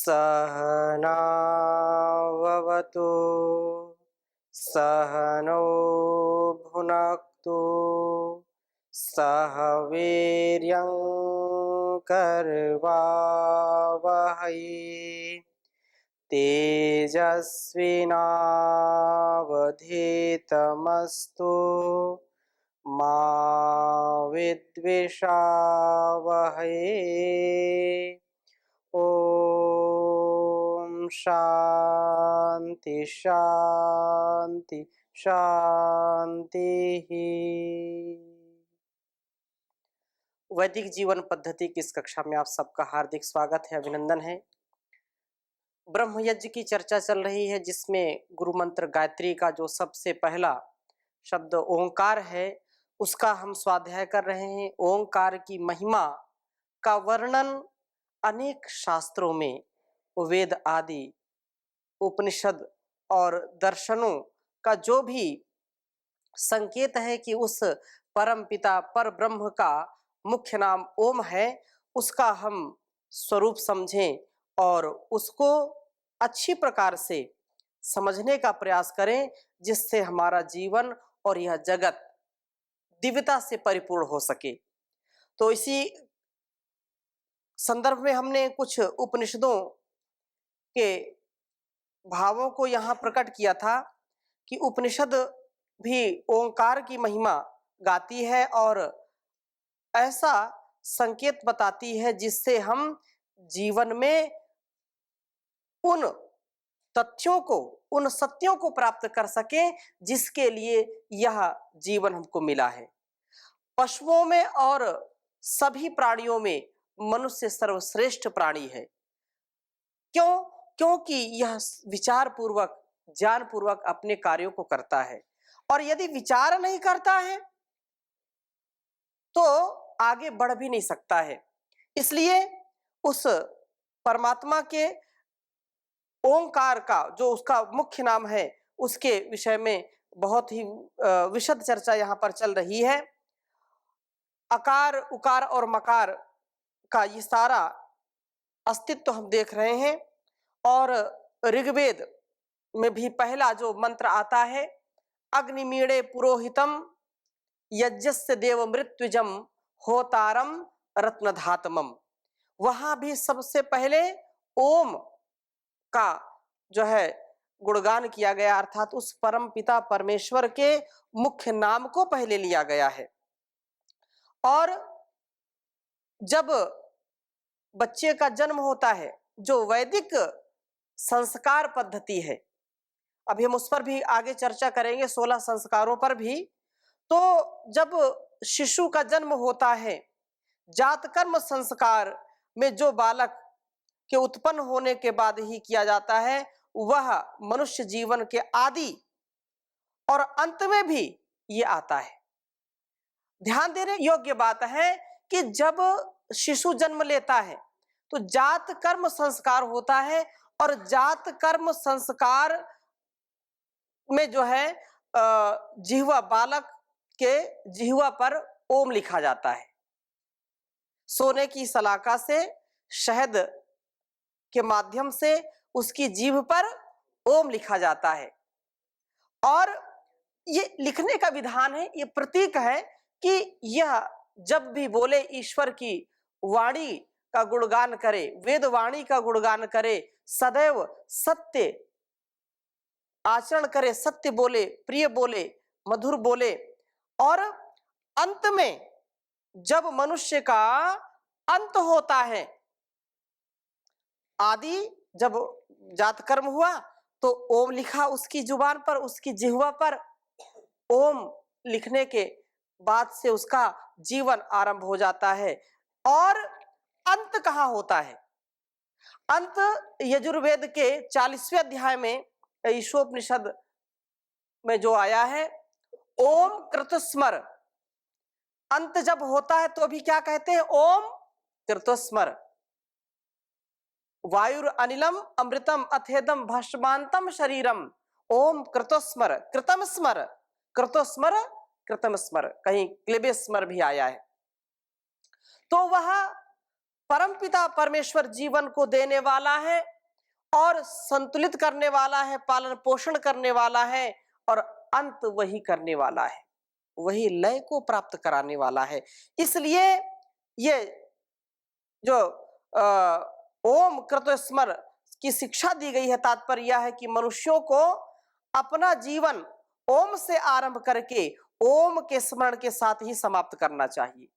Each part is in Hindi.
सहनाववतु सहनौ भुनक्तु सह वीर्यं करवावहै तेजस्विनावधीतमस्तु मा विद्विषावहै। ओम शांति शांति शांति। वैदिक जीवन पद्धति की इस कक्षा में आप सबका हार्दिक स्वागत है, अभिनंदन है। ब्रह्म यज्ञ की चर्चा चल रही है, जिसमें गुरु मंत्र गायत्री का जो सबसे पहला शब्द ओंकार है उसका हम स्वाध्याय कर रहे हैं। ओंकार की महिमा का वर्णन अनेक शास्त्रों में, वेद आदि उपनिषद और दर्शनों का जो भी संकेत है कि उस परम पिता पर ब्रह्म का मुख्य नाम ओम है, उसका हम स्वरूप समझें और उसको अच्छी प्रकार से समझने का प्रयास करें, जिससे हमारा जीवन और यह जगत दिव्यता से परिपूर्ण हो सके। तो इसी संदर्भ में हमने कुछ उपनिषदों के भावों को यहाँ प्रकट किया था कि उपनिषद भी ओंकार की महिमा गाती है और ऐसा संकेत बताती है जिससे हम जीवन में उन तथ्यों को, उन सत्यों को प्राप्त कर सकें जिसके लिए यह जीवन हमको मिला है। पशुओं में और सभी प्राणियों में मनुष्य सर्वश्रेष्ठ प्राणी है। क्यों? क्योंकि यह विचार पूर्वक, ज्ञान पूर्वक अपने कार्यों को करता है, और यदि विचार नहीं करता है तो आगे बढ़ भी नहीं सकता है। इसलिए उस परमात्मा के ओंकार का जो उसका मुख्य नाम है, उसके विषय में बहुत ही विशद चर्चा यहाँ पर चल रही है। अकार, उकार और मकार का ये सारा अस्तित्व हम देख रहे हैं, और ऋग्वेद में भी पहला जो मंत्र आता है, अग्निमीणे पुरोहितम यज्ञस्य देव मृत्युजम होतारम रत्नधातमम, वहां भी सबसे पहले ओम का जो है गुणगान किया गया, अर्थात उस परम पिता परमेश्वर के मुख्य नाम को पहले लिया गया है। और जब बच्चे का जन्म होता है, जो वैदिक संस्कार पद्धति है, अभी हम उस पर भी आगे चर्चा करेंगे, 16 संस्कारों पर भी। तो जब शिशु का जन्म होता है, जात कर्म संस्कार में जो बालक के उत्पन्न होने के बाद ही किया जाता है, वह मनुष्य जीवन के आदि और अंत में भी ये आता है। ध्यान देने योग्य बात है कि जब शिशु जन्म लेता है तो जात कर्म संस्कार होता है, और जात कर्म संस्कार में जो है जिह्वा, बालक के जिह्वा पर ओम लिखा जाता है। सोने की सलाका से, शहद के माध्यम से उसकी जीभ पर ओम लिखा जाता है। और ये लिखने का विधान है, ये प्रतीक है कि यह जब भी बोले ईश्वर की वाणी का गुणगान करे, वेद वाणी का गुणगान करे, सदैव सत्य आचरण करे, सत्य बोले, प्रिय बोले, मधुर बोले, और अंत में जब मनुष्य का अंत होता है, आदि जब जात कर्म हुआ तो ओम लिखा उसकी जुबान पर, उसकी जिह्वा पर। ओम लिखने के बाद से उसका जीवन आरंभ हो जाता है। और अंत कहाँ होता है? अंत यजुर्वेद के 40वें अध्याय में, ईशोपनिषद में जो आया है, ओम कृतस्मर। अंत जब होता है तो भी क्या कहते हैं? ओम कृतस्मर। वायुर अनिलम अमृतम अथेदम भस्मांतम शरीरम ओम कृतस्मर कृतम स्मर, कृतस्मर कृतम स्मर, कहीं क्लेबे स्मर भी आया है। तो वह परमपिता परमेश्वर जीवन को देने वाला है और संतुलित करने वाला है, पालन पोषण करने वाला है और अंत वही करने वाला है, वही लय को प्राप्त कराने वाला है। इसलिए ये जो ओम कृतस्मर की शिक्षा दी गई है, तात्पर्य यह है कि मनुष्यों को अपना जीवन ओम से आरंभ करके ओम के स्मरण के साथ ही समाप्त करना चाहिए।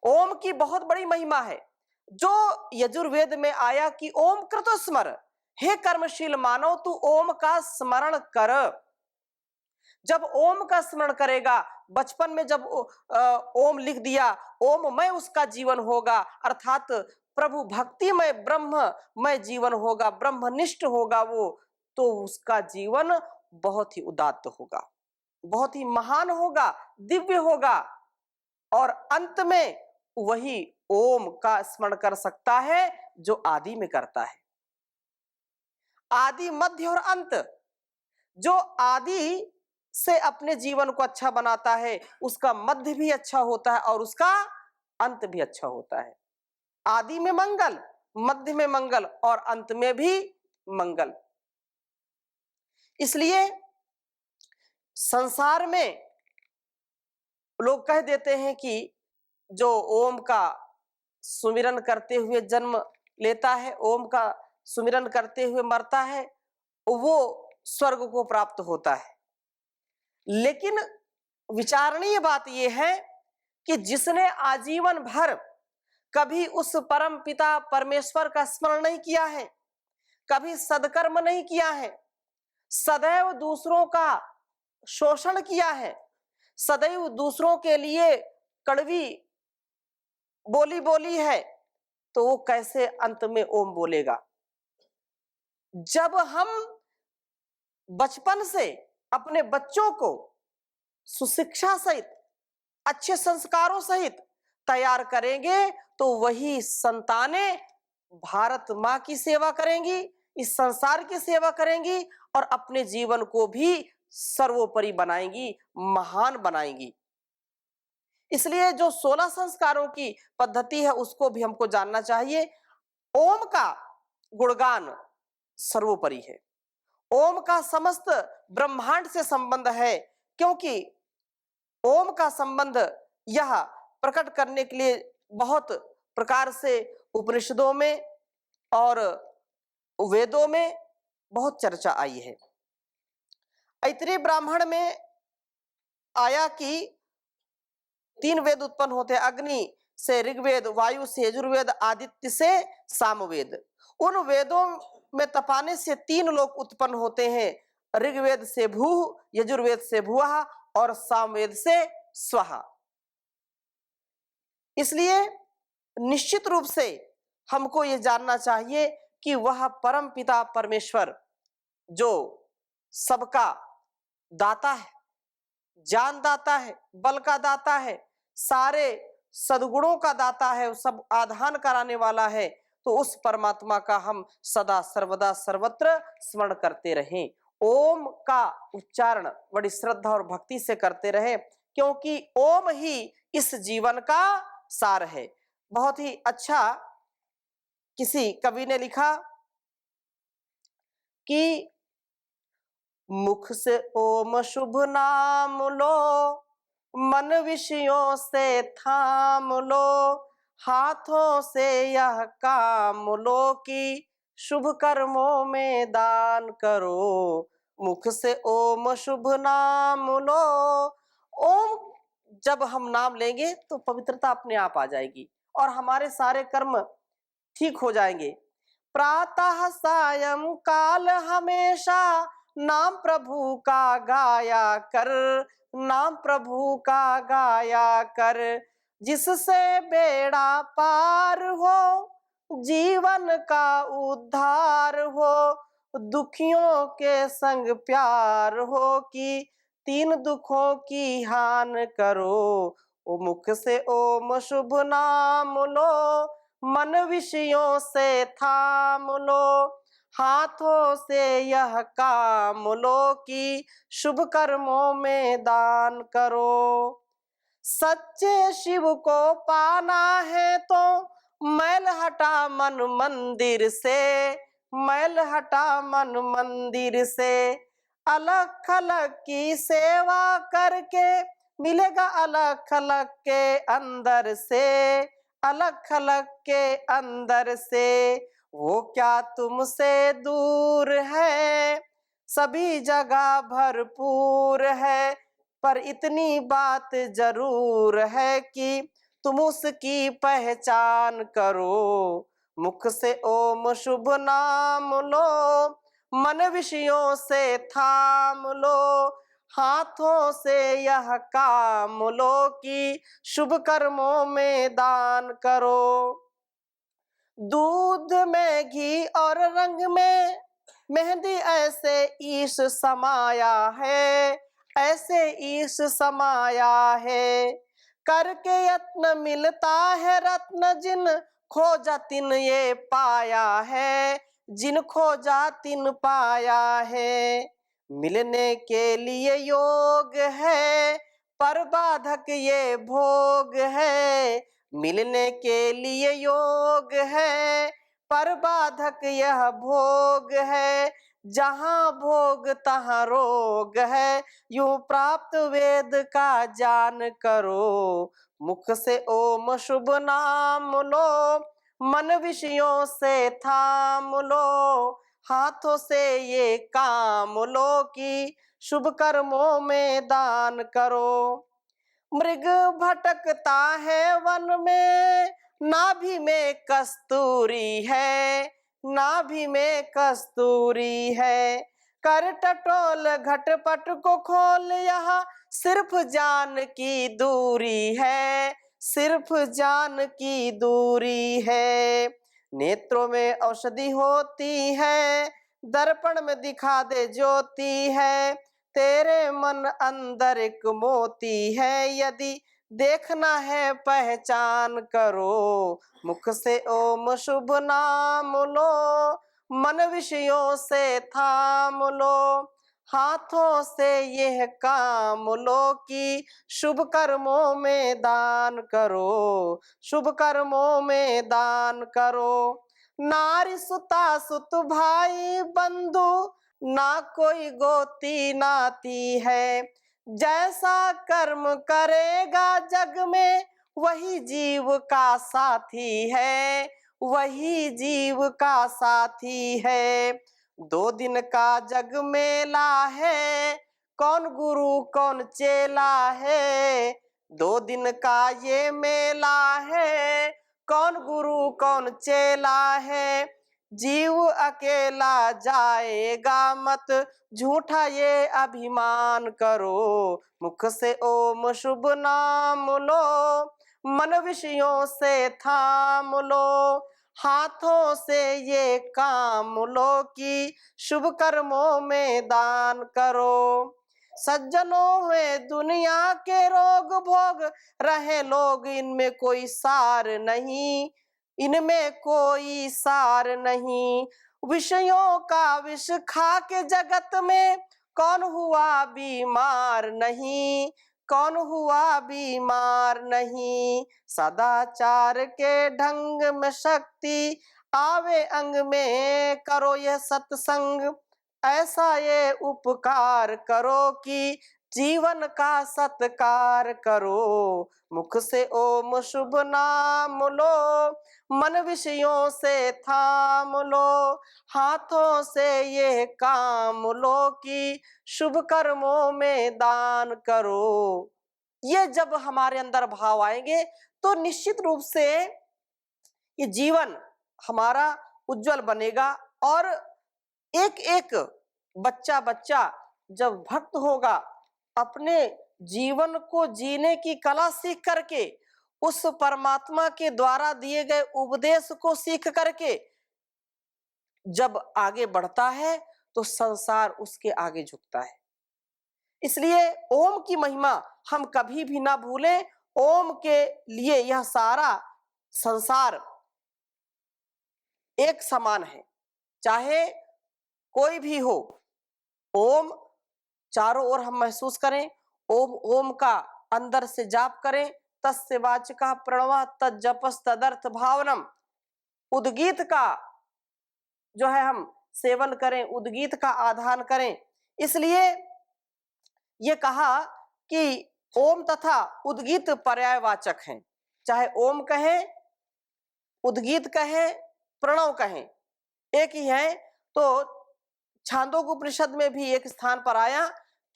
ओम की बहुत बड़ी महिमा है, जो यजुर्वेद में आया कि ओम कृतस्मर, हे कर्मशील मानव तू ओम का स्मरण कर। जब ओम का स्मरण करेगा, बचपन में जब ओम लिख दिया, ओम में उसका जीवन होगा, अर्थात प्रभु भक्तिमय ब्रह्ममय जीवन होगा, ब्रह्मनिष्ठ होगा वो, तो उसका जीवन बहुत ही उदात्त होगा, बहुत ही महान होगा, दिव्य होगा और अंत में वही ओम का स्मरण कर सकता है जो आदि में करता है। आदि, मध्य और अंत, जो आदि से अपने जीवन को अच्छा बनाता है उसका मध्य भी अच्छा होता है और उसका अंत भी अच्छा होता है। आदि में मंगल, मध्य में मंगल और अंत में भी मंगल। इसलिए संसार में लोग कह देते हैं कि जो ओम का सुमिरन करते हुए जन्म लेता है, ओम का सुमिरन करते हुए मरता है, वो स्वर्ग को प्राप्त होता है। लेकिन विचारणीय बात यह है कि जिसने आजीवन भर कभी उस परम पिता परमेश्वर का स्मरण नहीं किया है, कभी सदकर्म नहीं किया है, सदैव दूसरों का शोषण किया है, सदैव दूसरों के लिए कड़वी बोली बोली है, तो वो कैसे अंत में ओम बोलेगा? जब हम बचपन से अपने बच्चों को सुशिक्षा सहित, अच्छे संस्कारों सहित तैयार करेंगे तो वही संतानें भारत माँ की सेवा करेंगी, इस संसार की सेवा करेंगी और अपने जीवन को भी सर्वोपरि बनाएंगी, महान बनाएंगी। इसलिए जो 16 संस्कारों की पद्धति है उसको भी हमको जानना चाहिए। ओम का गुणगान सर्वोपरि है, ओम का समस्त ब्रह्मांड से संबंध है, क्योंकि ओम का संबंध यह प्रकट करने के लिए बहुत प्रकार से उपनिषदों में और वेदों में बहुत चर्चा आई है। ऐतरेय ब्राह्मण में आया कि 3 वेद उत्पन्न होते हैं, अग्नि से ऋग्वेद, वायु से यजुर्वेद, आदित्य से सामवेद। उन वेदों में तपाने से 3 लोक उत्पन्न होते हैं, ऋग्वेद से भू, यजुर्वेद से भुवः और सामवेद से स्वः। इसलिए निश्चित रूप से हमको ये जानना चाहिए कि वह परम पिता परमेश्वर जो सबका दाता है, ज्ञान दाता है, बल का दाता है, सारे सद्गुणों का दाता है, सब आधान कराने वाला है, तो उस परमात्मा का हम सदा सर्वदा सर्वत्र स्मरण करते रहें। ओम का उच्चारण बड़ी श्रद्धा और भक्ति से करते रहें, क्योंकि ओम ही इस जीवन का सार है। बहुत ही अच्छा किसी कवि ने लिखा कि मुख से ओम शुभ नाम लो, मन विषयों से थाम लो, हाथों से यह काम लो कि शुभ कर्मों में दान करो। मुख से ओम शुभ नाम लो। ओम जब हम नाम लेंगे तो पवित्रता अपने आप आ जाएगी और हमारे सारे कर्म ठीक हो जाएंगे। प्रातः सायं काल हमेशा नाम प्रभु का गाया कर, नाम प्रभु का गाया कर, जिससे बेड़ा पार हो, जीवन का उद्धार हो, दुखियों के संग प्यार हो कि 3 दुखों की हान करो। ओ मुख से ओम शुभ नाम लो, मन विषयों से थाम लो, हाथों से यह काम लो कि शुभ कर्मों में दान करो। सच्चे शिव को पाना है तो मैल हटा मन मंदिर से, मैल हटा मन मंदिर से, अलग खलक की सेवा करके मिलेगा अलग खलक के अंदर से, अलग खलक के अंदर से। वो क्या तुमसे दूर है, सभी जगह भरपूर है, पर इतनी बात जरूर है कि तुम उसकी पहचान करो। मुख से ओम शुभ नाम लो, मन विषयों से थाम लो, हाथों से यह काम लो कि शुभ कर्मों में दान करो। दूध में घी और रंग में मेहंदी ऐसे ईश समाया है, ऐसे ईश समाया है। करके यत्न मिलता है रत्न, जिन खोजा तिन ये पाया है, जिन खोजा तिन पाया है। मिलने के लिए योग है, पर बाधक ये भोग है। मिलने के लिए योग है, पर बाधक यह भोग है। जहाँ भोग तहाँ रोग है, यूं प्राप्त वेद का जान करो। मुख से ओम शुभ नाम लो, मन विषयों से थाम लो, हाथों से ये काम लो कि शुभ कर्मों में दान करो। मृग भटकता है वन में, नाभि में कस्तूरी है, नाभि में कस्तूरी है। कर टटोल घटपट को खोल, यह सिर्फ जान की दूरी है, सिर्फ जान की दूरी है। नेत्रों में औषधि होती है, दर्पण में दिखा दे ज्योति है। तेरे मन अंदर एक मोती है, यदि देखना है पहचान करो। मुख से ओम शुभ नाम लो, मन विषयों से थाम लो, हाथों से यह काम लो कि शुभ कर्मों में दान करो, शुभ कर्मों में दान करो। नारी सुता सुत भाई बंधु, ना कोई गोती नाती है। जैसा कर्म करेगा जग में, वही जीव का साथी है, वही जीव का साथी है। 2 दिन का जग मेला है, कौन गुरु कौन चेला है। 2 दिन का ये मेला है, कौन गुरु कौन चेला है। जीव अकेला जाएगा मत, झूठा ये अभिमान करो। मुख से ओम शुभ नाम लो, मन विषयों से थाम लो, हाथों से ये काम लो कि शुभ कर्मों में दान करो। सज्जनों में दुनिया के रोग भोग रहे लोग, इनमें कोई सार नहीं, इनमें कोई सार नहीं। विषयों का विष खा के जगत में, कौन हुआ बीमार नहीं, कौन हुआ बीमार नहीं। सदाचार के ढंग में शक्ति आवे अंग में, करो यह सत्संग, ऐसा ये उपकार करो कि जीवन का सत्कार करो। मुख से ओम शुभ नाम लो, मन विषयों से थाम लो, हाथों से ये काम लो कि शुभ कर्मों में दान करो। ये जब हमारे अंदर भाव आएंगे तो निश्चित रूप से ये जीवन हमारा उज्जवल बनेगा। और एक एक बच्चा बच्चा जब भक्त होगा, अपने जीवन को जीने की कला सीख करके, उस परमात्मा के द्वारा दिए गए उपदेश को सीख करके जब आगे बढ़ता है तो संसार उसके आगे झुकता है। इसलिए ओम की महिमा हम कभी भी ना भूलें। ओम के लिए यह सारा संसार एक समान है, चाहे कोई भी हो। ओम चारों ओर हम महसूस करें, ओम ओम का अंदर से जाप करें, तस्य वाचकः प्रणवः तज्जपस् तदर्थ भावनम। उद्गीत का जो है हम सेवन करें, उद्गीत का आधान करें। इसलिए ये कहा कि ओम तथा उद्गीत पर्यायवाचक हैं। चाहे ओम कहें, उद्गीत कहें, प्रणव कहें, एक ही है। तो छांदोग्य उपनिषद में भी एक स्थान पर आया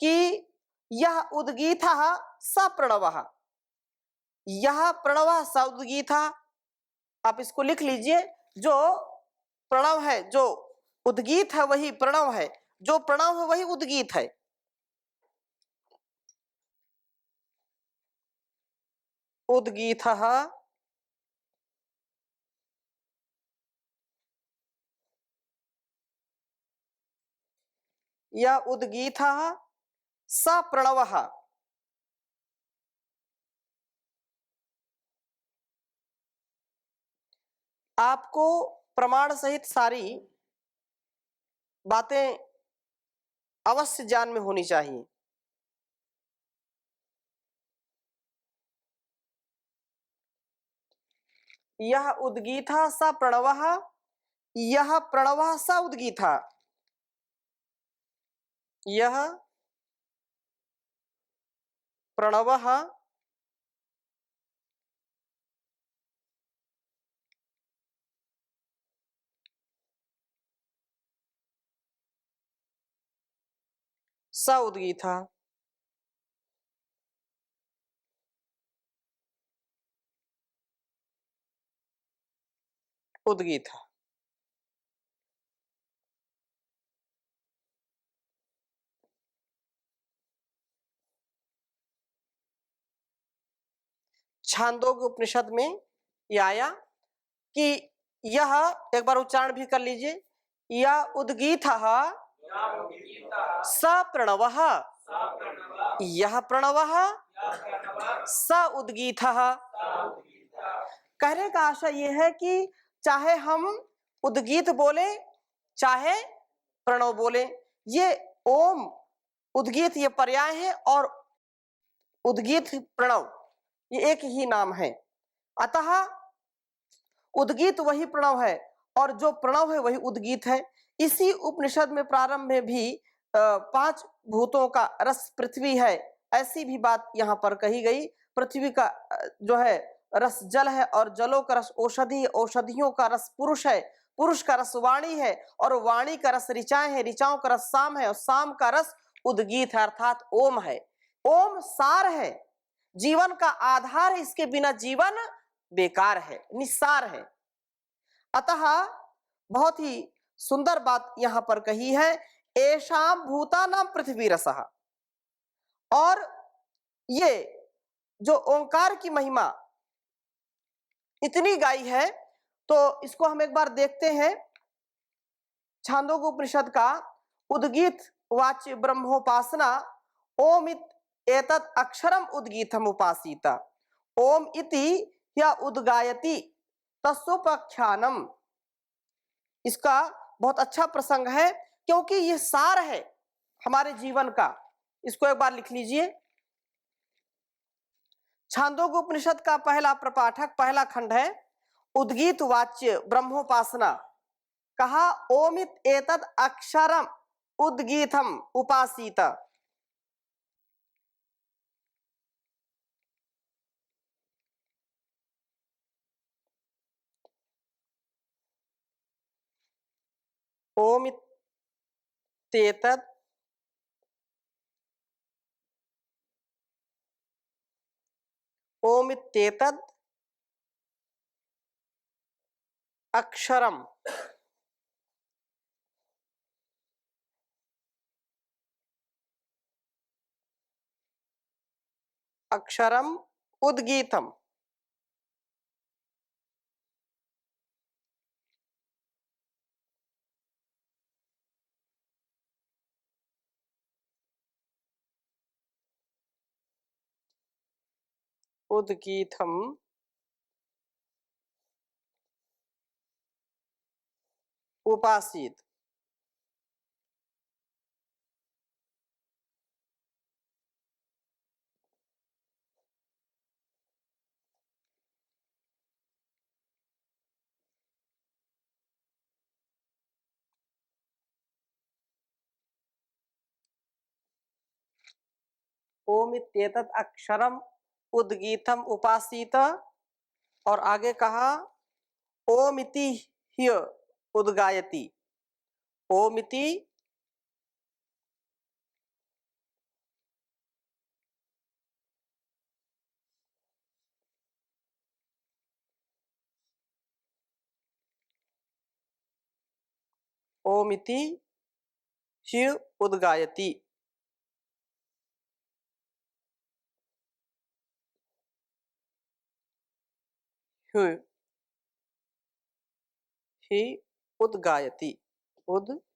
कि यह उद्गीतः स प्रणवः, यह प्रणवः स उद्गीतः। आप इसको लिख लीजिए। जो प्रणव है, जो उद्गीत है वही प्रणव है, जो प्रणव है वही उद्गीत है। उद्गीतः या उद्गीतः स प्रणवः। आपको प्रमाण सहित सारी बातें अवश्य ज्ञान में होनी चाहिए। यह उद्गीतः स प्रणवः, यह प्रणवः स उद्गीतः, यह प्रणवः स उद्गीतः। उद्गीतः छांदोग्य उपनिषद में यह आया कि यह, एक बार उच्चारण भी कर लीजिए, यह उद्गीतः स प्रणवः, यह प्रणवः स उद्गीतः। कहने का आशय यह है कि चाहे हम उद्गीत बोले, चाहे प्रणव बोले, ये ओम उद्गीत ये पर्याय है और उद्गीत प्रणव ये एक ही नाम है। अतः उद्गीत वही प्रणव है और जो प्रणव है वही उद्गीत है। इसी उपनिषद में प्रारंभ में भी 5 भूतों का रस पृथ्वी है, ऐसी भी बात यहाँ पर कही गई। पृथ्वी का जो है रस जल है और जलों का रस औषधि है, औषधियों का रस पुरुष है, पुरुष का रस वाणी है और वाणी का रस ऋचाएं है, ऋचाओं का रस साम है और साम का रस उद्गीत है अर्थात ओम है। ओम सार है, जीवन का आधार है, इसके बिना जीवन बेकार है, निस्सार है। अतः बहुत ही सुंदर बात यहां पर कही है, एषाम भूतानां पृथ्वी रसः। और ये जो ओंकार की महिमा इतनी गाई है, तो इसको हम एक बार देखते हैं। छांदोग्य उपनिषद का उद्गीत वाच्य ब्रह्मोपासना ओम एतत् अक्षरम उद्गीतम उपासीत, ओम इति या उद्गायति तस्सोपाख्यानम। इसका बहुत अच्छा प्रसंग है क्योंकि यह सार है हमारे जीवन का। इसको एक बार लिख लीजिए। छांदोग्य उपनिषद का पहला प्रपाठक, पहला खंड है उद्गीत वाच्य ब्रह्मोपासना। कहा ओमित एतद अक्षरम उद्गीतम उपासीत। ओमित एतद ओमित एतद अक्षरम अक्षरम उद्गीतम। उद्गीतम उपासीत। ओम इत्येतत् अक्षरम उद्गीतम उपासीत, और आगे कहा ओम इति ह्य उद्गायति। ओम इति ओम इति ह्य उद्गायति। ह्य ही उद्गायति, उद्गायति।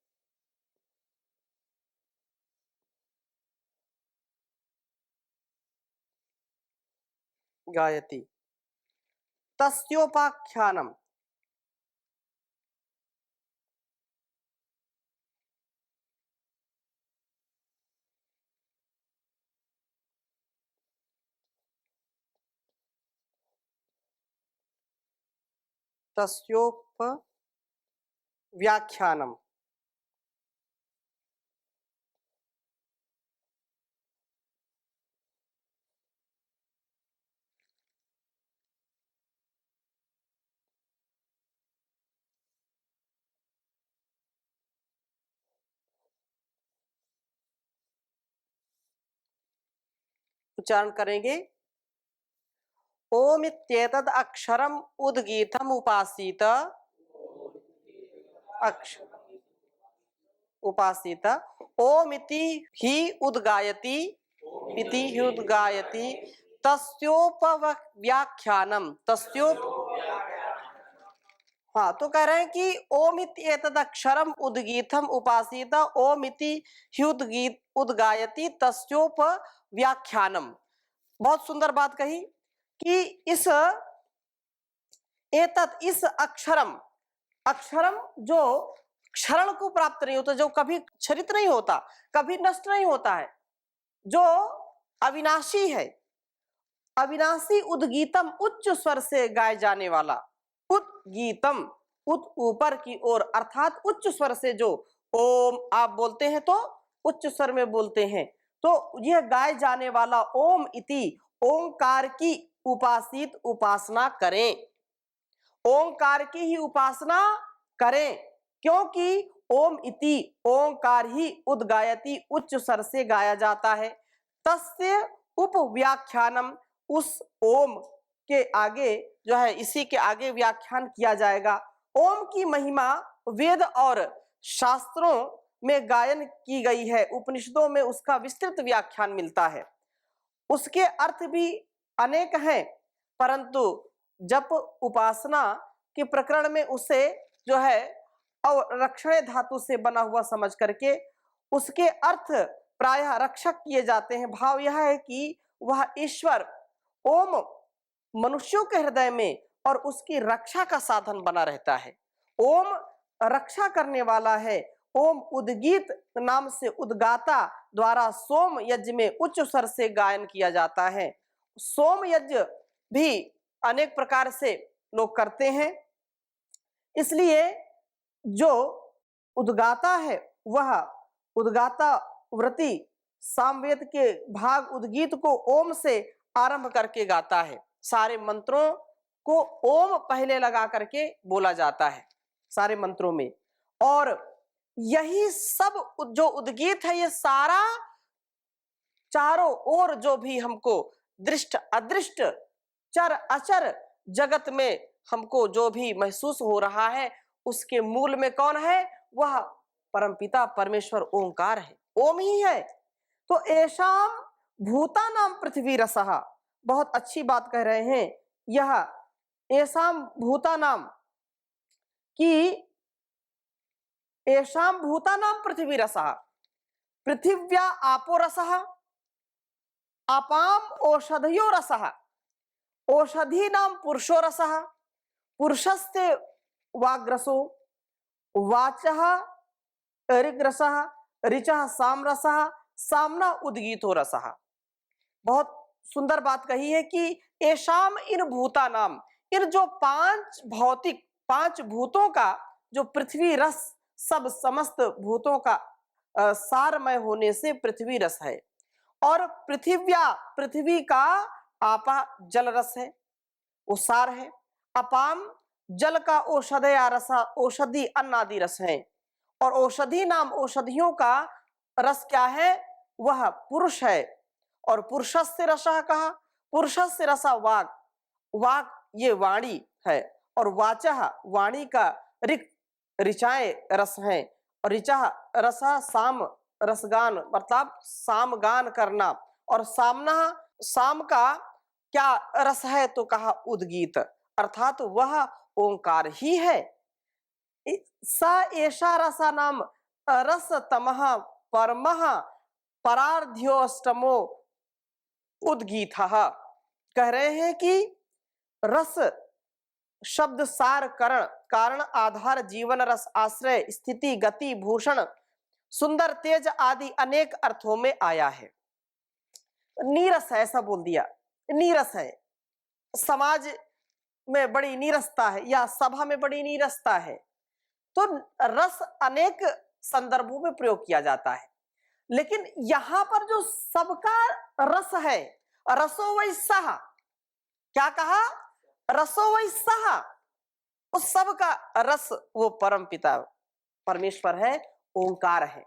तस्योपाख्यानम, तस्योप व्याख्यानम, उच्चारण करेंगे। ओम इत्येतद् अक्षरम उद्गीतम उपासीत, अक्ष उपासीत, ओम इति ही उद्गायति, इति ही उद्गायति, तस्योपव्याख्यानम, तस्योप, हाँ, तो कह रहे हैं कि ओम इत्येतद् अक्षरम उद्गीतम उपासीत, ओम इति ही उद्गायति तस्योप व्याख्यानम। बहुत सुंदर बात कही कि इस एतत्, इस अक्षरम, अक्षरम जो क्षरण को प्राप्त नहीं होता, जो कभी क्षरित नहीं होता, कभी नष्ट नहीं होता है, जो अविनाशी है, अविनाशी उद्गीतम, उच्च स्वर से गाए जाने वाला, उद्गीतम, उत ऊपर की ओर, अर्थात उच्च स्वर से, जो ओम आप बोलते हैं तो उच्च स्वर में बोलते हैं, तो यह गाए जाने वाला ओम इति, ओंकार की उपासित, उपासना करें, ओंकार की ही उपासना करें, क्योंकि ओम इति, ओंकार ही उद्गायति, उच्च स्वर से गाया जाता है। तस्य उपव्याख्यानम, उस ओम के आगे जो है, इसी के आगे व्याख्यान किया जाएगा। ओम की महिमा वेद और शास्त्रों में गायन की गई है, उपनिषदों में उसका विस्तृत व्याख्यान मिलता है। उसके अर्थ भी अनेक हैं, परंतु जप उपासना के प्रकरण में उसे जो है अवरक्षण धातु से बना हुआ समझ करके उसके अर्थ प्रायः रक्षक किए जाते हैं। भाव यह है कि वह ईश्वर ओम मनुष्यों के हृदय में और उसकी रक्षा का साधन बना रहता है। ओम रक्षा करने वाला है। ओम उद्गीत नाम से उद्गाता द्वारा सोम यज्ञ में उच्च स्वर से गायन किया जाता है। सोम यज्ञ भी अनेक प्रकार से लोग करते हैं, इसलिए जो उद्गाता है वह उद्गाता व्रती सामवेद के भाग उद्गीत को ओम से आरंभ करके गाता है। सारे मंत्रों को ओम पहले लगा करके बोला जाता है सारे मंत्रों में, और यही सब जो उद्गीत है, ये सारा चारों ओर जो भी हमको दृष्ट अदृष्ट चर अचर जगत में हमको जो भी महसूस हो रहा है, उसके मूल में कौन है? वह परमपिता परमेश्वर ओंकार है, ओम ही है। तो ऐशाम भूता नाम पृथ्वी रसः, बहुत अच्छी बात कह रहे हैं। यह ऐशाम भूता नाम की, ऐशाम भूता नाम पृथ्वी रसः, पृथिव्या आपो रसः, अपाम औषधयो रसः, औषधि नाम पुरुषो रसः, पुरुषस्ते वाग्रसो, वाचः ऋग्रसः, ऋचः सामरसः, सामना उद्गीतो रसः। बहुत सुंदर बात कही है कि ऐशाम, इन भूता नाम, इन जो पांच भौतिक, पांच भूतों का जो पृथ्वी रस, सब समस्त भूतों का सारमय होने से पृथ्वी रस है। और पृथिव्या, पृथ्वी का आपा जल रस है, वो सार है। अपाम जल का औषधया रसा, औषधि अन्नादि रस है। और औषधि नाम औषधियों का रस क्या है? वह पुरुष है। और पुरुषस्य रसः कहा, पुरुषस्य रसा वाक, वाक ये वाणी है। और वाचः वाणी का ऋक, ऋचाएं रस है। और ऋचा रसा साम, रसगान मतलब सामगान करना। और सामना, साम का क्या रस है? तो कहा उद्गीत, अर्थात वह ओंकार ही है। सा एषा रसा नाम रस तमः परमः परार्ध्योष्टमो उद्गीतः। कह रहे हैं कि रस शब्द सार करण कारण आधार जीवन रस आश्रय स्थिति गति भूषण सुंदर तेज आदि अनेक अर्थों में आया है। नीरस है ऐसा बोल दिया, नीरस है, समाज में बड़ी नीरसता है या सभा में बड़ी नीरसता है। तो रस अनेक संदर्भों में प्रयोग किया जाता है, लेकिन यहां पर जो सबका रस है, रसो वै सह, क्या कहा? रसो वै सह, उस सबका रस वो परम पिता परमेश्वर है, ओंकार है।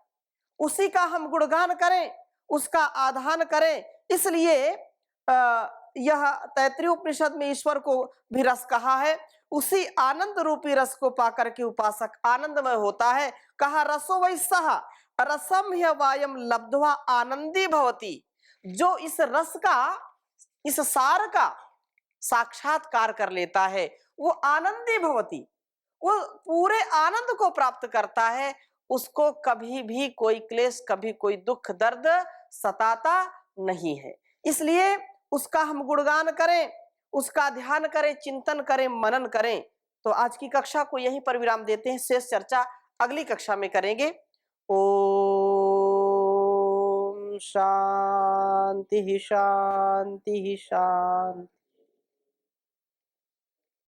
उसी का हम गुणगान करें, उसका आधान करें। इसलिए यह तैत्तिरीय उपनिषद में ईश्वर को भी रस कहा है। उसी आनंद रूपी रस को पाकर के उपासक आनंदमय होता है। कहा रसो वै सह रसम ह्यवायम लब्ध्वा आनंदी भवति। जो इस रस का, इस सार का साक्षात्कार कर लेता है वो आनंदी भवति, वो पूरे आनंद को प्राप्त करता है। उसको कभी भी कोई क्लेश, कभी कोई दुख दर्द सताता नहीं है। इसलिए उसका हम गुणगान करें, उसका ध्यान करें, चिंतन करें, मनन करें। तो आज की कक्षा को यहीं पर विराम देते हैं, शेष चर्चा अगली कक्षा में करेंगे। ओम शांति शांति शांति।